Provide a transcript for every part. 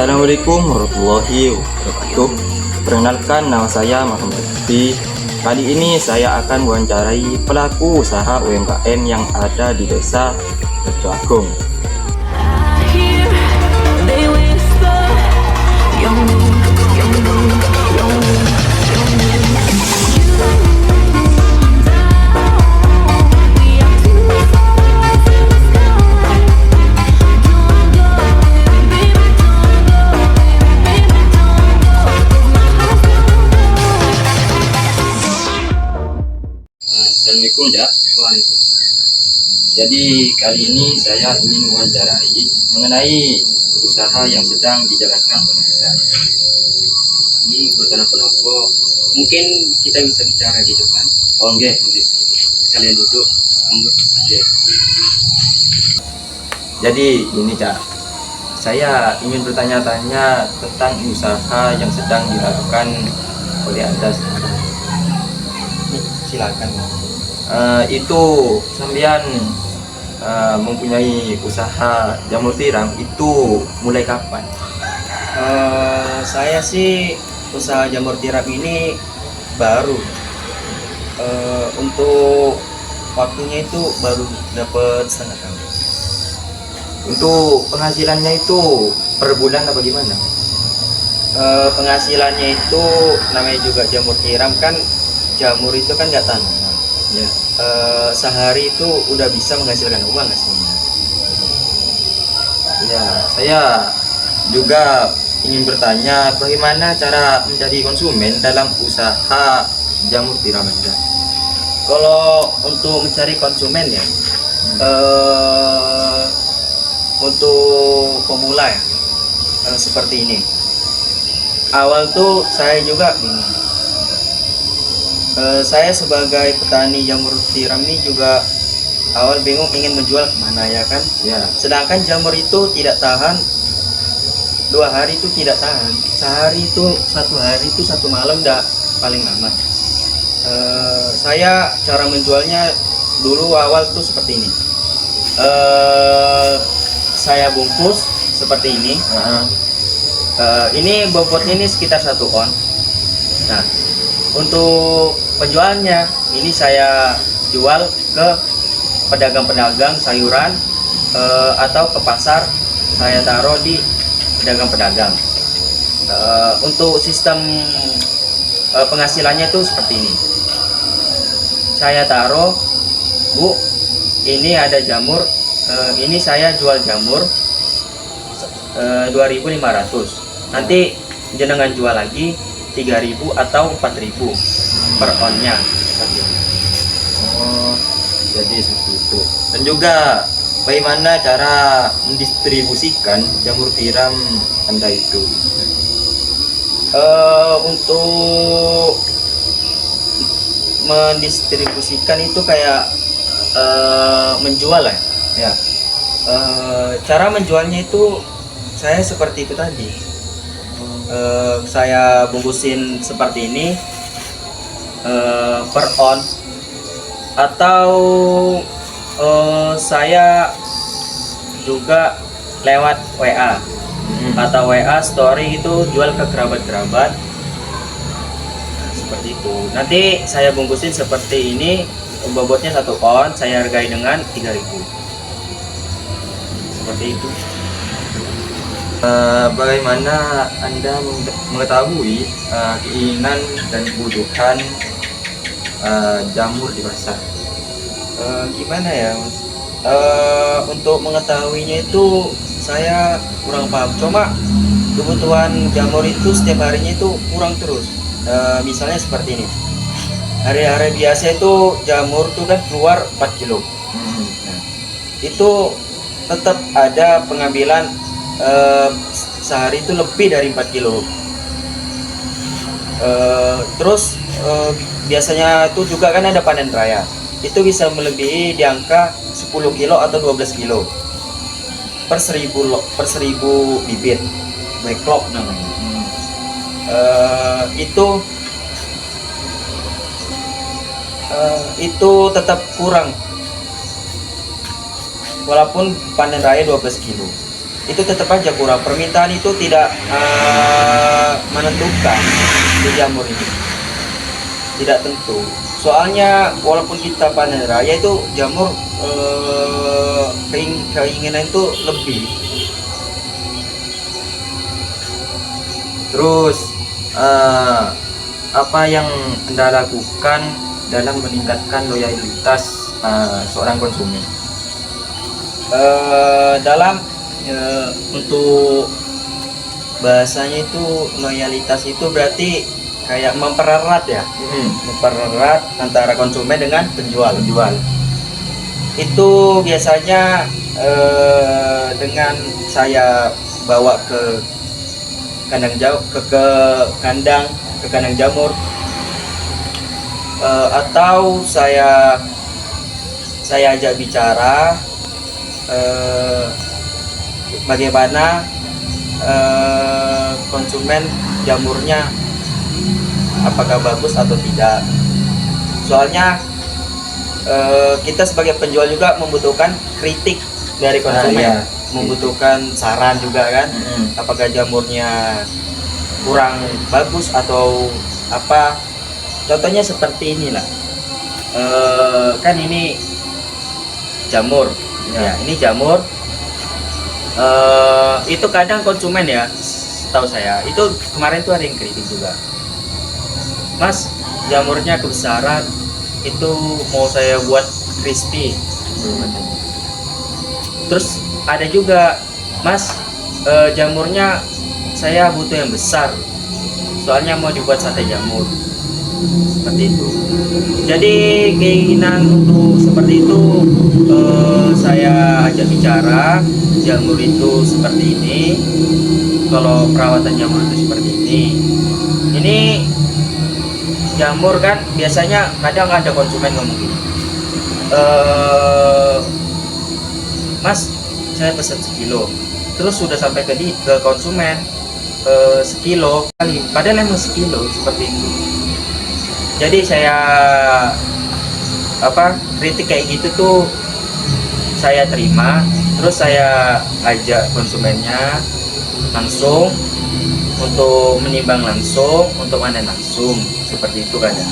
Assalamualaikum warahmatullahi wabarakatuh. Perkenalkan, nama saya Muhammad Lutfi. Kali ini saya akan mewawancarai pelaku usaha UMKM yang ada di desa Rejo Agung. Assalamualaikum, Dak. Waalaikumsalam. Jadi kali ini saya ingin mewawancarai mengenai usaha yang sedang dijalankan oleh Anda. Ini buatan apa-apa. Mungkin kita bisa bicara di depan. Oh, nggih, nggih. Kalian duduk. Monggo. Nggih. Jadi ini, Cak. Saya ingin bertanya-tanya tentang usaha yang sedang dilakukan oleh Anda sekarang. Silakan. Itu sampean mempunyai usaha jamur tiram itu mulai kapan? Saya sih usaha jamur tiram ini baru. Untuk waktunya itu baru dapat setengah tahun. Untuk penghasilannya itu per bulan apa gimana? Penghasilannya itu namanya juga jamur tiram kan, jamur itu kan nggak tanaman. Ya. Sehari itu udah bisa menghasilkan uang aslinya. Ya, saya juga ingin bertanya bagaimana cara mencari konsumen dalam usaha jamur tiram Anda? Kalau untuk mencari konsumen ya, untuk pemula ya, seperti ini. Awal tuh saya juga bingung. Saya sebagai petani jamur tiram ini juga awal bingung ingin menjual kemana ya kan. Ya. Sedangkan jamur itu tidak tahan 2 hari, itu tidak tahan. Sehari itu, 1 hari itu 1 malam dah paling lama. Saya cara menjualnya dulu awal tuh seperti ini. Saya bungkus seperti ini. Ini bobotnya ini sekitar 1 on. Nah, untuk penjualnya ini saya jual ke pedagang-pedagang sayuran atau ke pasar, saya taruh di pedagang-pedagang. Untuk sistem penghasilannya itu seperti ini. Saya taruh, Bu, ini ada jamur, ini saya jual jamur 2.500. Nanti jenengan jual lagi 3.000 atau 4.000 per onnya. Oh, jadi seperti itu. Dan juga bagaimana cara mendistribusikan jamur tiram Anda itu? Untuk mendistribusikan itu kayak menjual ya. Ya. Cara menjualnya itu saya seperti itu tadi. Saya bungkusin seperti ini per on, atau saya juga lewat WA atau WA story itu jual ke kerabat-kerabat. Nah, seperti itu. Nanti saya bungkusin seperti ini, bobotnya 1 on, saya hargai dengan 3.000. Seperti itu. Bagaimana Anda mengetahui keinginan dan kebutuhan jamur di pasar? Gimana ya, Mas? Untuk mengetahuinya itu saya kurang paham. Cuma kebutuhan jamur itu setiap harinya itu kurang terus. Misalnya seperti ini. Hari-hari biasa itu jamur tuh kan keluar 4 kilo. Nah, itu tetap ada pengambilan sehari itu lebih dari 4 kilo. Terus biasanya itu juga kan ada panen raya, itu bisa melebihi di angka 10 kilo atau 12 kilo per 1000 bibit, backlog namanya. Itu tetap kurang walaupun panen raya 12 kilo. itu tetap aja kurang. Permintaan itu tidak menentukan di jamur ini, tidak tentu. Soalnya walaupun kita panen raya itu jamur keinginan itu lebih. Terus apa yang Anda lakukan dalam meningkatkan loyalitas seorang konsumen? Dalam untuk bahasanya itu loyalitas itu berarti kayak mempererat ya, mempererat antara konsumen dengan penjual. Itu biasanya dengan saya bawa ke kandang kandang jamur, atau saya ajak bicara bagaimana konsumen jamurnya, apakah bagus atau tidak. Soalnya kita sebagai penjual juga membutuhkan kritik dari konsumen, membutuhkan saran juga kan, apakah jamurnya kurang bagus atau apa. Contohnya seperti inilah, kan ini jamur ya, ini jamur. Itu kadang konsumen ya, setahu saya itu kemarin tuh ada yang kritik juga, Mas, jamurnya kebesaran, itu mau saya buat crispy. Terus ada juga, Mas, jamurnya saya butuh yang besar, soalnya mau dibuat sate jamur. Seperti itu. Jadi keinginan untuk seperti itu saya ajak bicara, jamur itu seperti ini, kalau perawatan jamur itu seperti ini. Ini jamur kan biasanya kadang ada konsumen ngomong gini, Mas, saya pesan sekilo, terus sudah sampai ke konsumen sekilo kali, padahal emang sekilo, seperti itu. Jadi saya kritik kayak gitu tuh saya terima, terus saya ajak konsumennya langsung untuk menimbang langsung, untuk panen langsung, seperti itu kadang.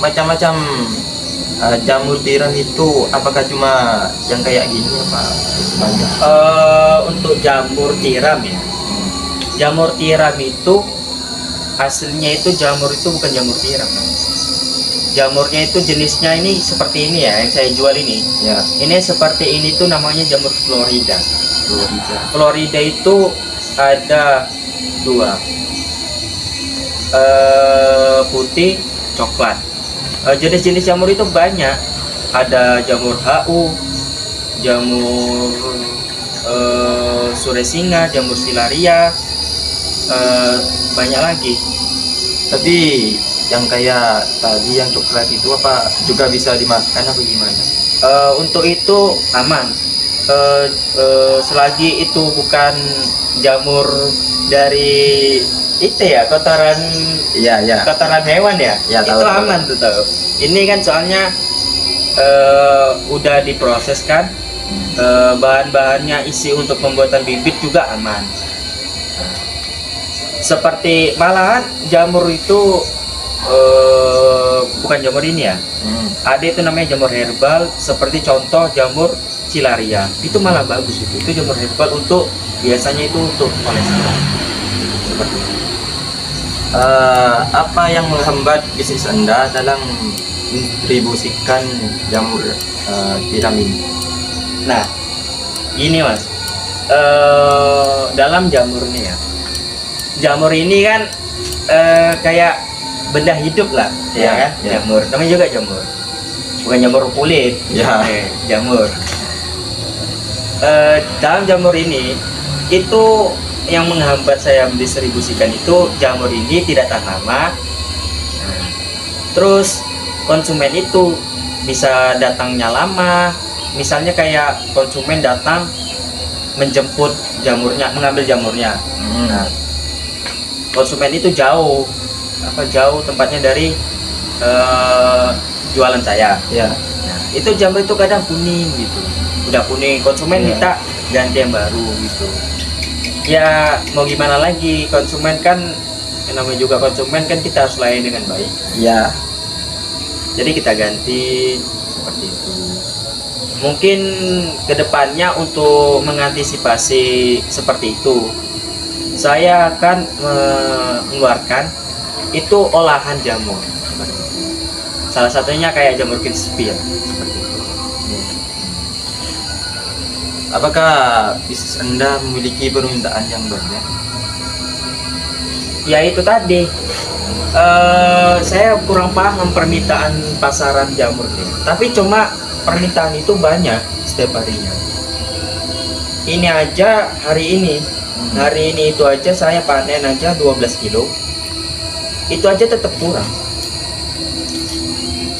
Macam-macam jamur tiram itu apakah cuma yang kayak gini apa banyak? Untuk jamur tiram ya, jamur tiram itu aslinya itu jamur itu bukan jamur tiram. Jamurnya itu jenisnya ini seperti ini ya, yang saya jual ini Ya. ini seperti ini tuh namanya jamur Florida. Florida itu ada dua, putih, coklat. Jenis-jenis jamur itu banyak, ada jamur HU, jamur suresinga, jamur silaria, banyak lagi. Tapi yang kayak tadi yang coklat itu apa juga bisa dimakan apa gimana? Untuk itu aman, selagi itu bukan jamur dari itu ya, kotoran Iya. kotoran hewan ya, Ya, itu tahu. aman tuh tahu. Ini kan soalnya udah diproses kan, bahan-bahannya isi untuk pembuatan bibit juga aman. Seperti malahan jamur itu bukan jamur ini ya, ada itu namanya jamur herbal, seperti contoh jamur silaria, itu malah bagus. Itu jamur herbal untuk biasanya itu untuk kolesterol, seperti itu. Apa yang menghambat bisnis Anda dalam mendistribusikan jamur tiram ini? Nah, gini Mas, dalam jamur ini ya, jamur ini kan kayak benda hidup lah, Ya, ya kan? ya. Jamur, namanya juga jamur, bukan jamur kulit, Ya. jamur. Dalam jamur ini itu yang menghambat saya mendistribusikan itu, jamur ini tidak tahan lama. Nah, terus konsumen itu bisa datangnya lama, misalnya kayak konsumen datang menjemput jamurnya, mengambil jamurnya. Nah, konsumen itu jauh tempatnya dari jualan saya. Ya. Nah, itu jamur itu kadang kuning gitu, udah kuning konsumen Iya. minta ganti yang baru gitu. Ya mau gimana lagi, konsumen kan yang namanya juga konsumen kan, kita harus layani dengan baik. Iya. Jadi kita ganti seperti itu. Mungkin kedepannya untuk mengantisipasi seperti itu, saya akan mengeluarkan itu olahan jamur seperti itu. Salah satunya kayak jamur kinspil seperti itu. Apakah bisnis Anda memiliki permintaan yang banyak? Ya itu tadi, saya kurang paham permintaan pasaran jamur nih. Tapi cuma permintaan itu banyak setiap harinya. Ini aja hari ini itu aja saya panen aja 12 kilo, itu aja tetap kurang.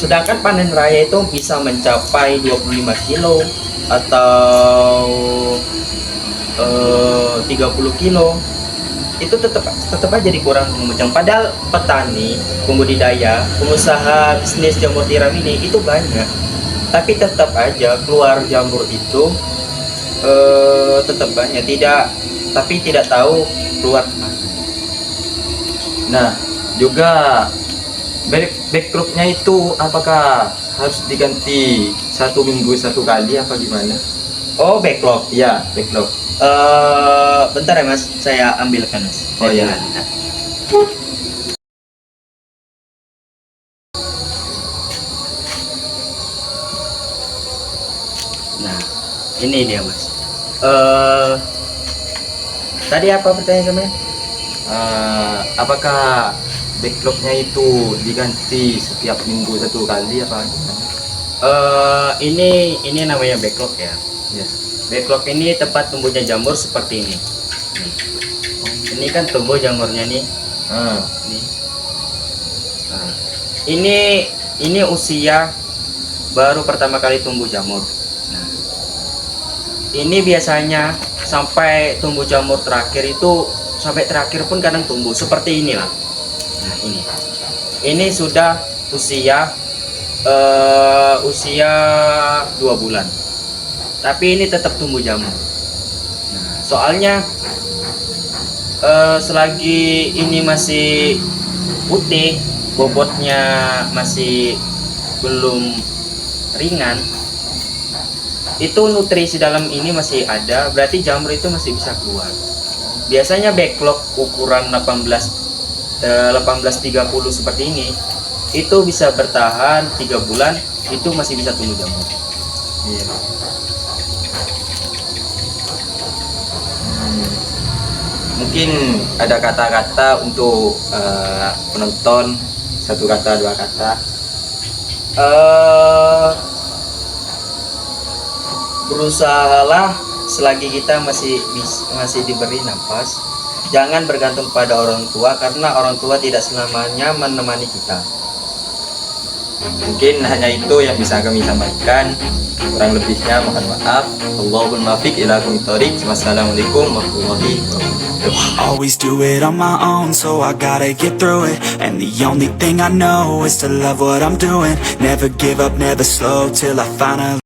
Sedangkan panen raya itu bisa mencapai 25 kilo atau 30 kilo, itu tetap aja dikurang Ujang. Padahal petani, pembudidaya, pengusaha bisnis jamur tiram ini itu banyak, tapi tetap aja keluar jamur itu tetap banyak, tapi tidak tahu keluar kemana. Nah, juga backcrop-nya itu apakah harus diganti 1 minggu 1 kali apa gimana? Oh, backlog. Ya, backlog. Bentar ya Mas, saya ambilkan Mas. Oh, iya. Nah, ini dia Mas. Tadi apa pertanyaan sampean? Apakah backlognya itu diganti setiap minggu 1 kali apa gimana? Ini namanya backlog ya. Ya. Backlog ini tempat tumbuhnya jamur seperti ini. Ini kan tumbuh jamurnya nih. Nih. Nah, ini usia baru pertama kali tumbuh jamur. Nah, ini biasanya sampai tumbuh jamur terakhir itu, sampai terakhir pun kadang tumbuh seperti inilah. Nah, ini sudah usia 2 bulan, tapi ini tetap tumbuh jamur. Nah, soalnya selagi ini masih putih, bobotnya masih belum ringan, itu nutrisi dalam ini masih ada, berarti jamur itu masih bisa keluar. Biasanya backlog ukuran 1830 seperti ini itu bisa bertahan 3 bulan, itu masih bisa tumbuh jamur. Iya. Mungkin ada kata-kata untuk penonton, 1 kata 2 kata. Berusahalah selagi kita masih diberi nafas, jangan bergantung pada orang tua, karena orang tua tidak selamanya menemani kita. Mungkin hanya itu yang bisa kami sampaikan. Kurang lebihnya mohon maaf. Allahumma muwaffiq ila aqwamit thoriq. Wassalamualaikum warahmatullahi wabarakatuh. Always do it on my own, so I gotta get through it. And the only thing I know is to love what I'm doing. Never give up, never slow till I finally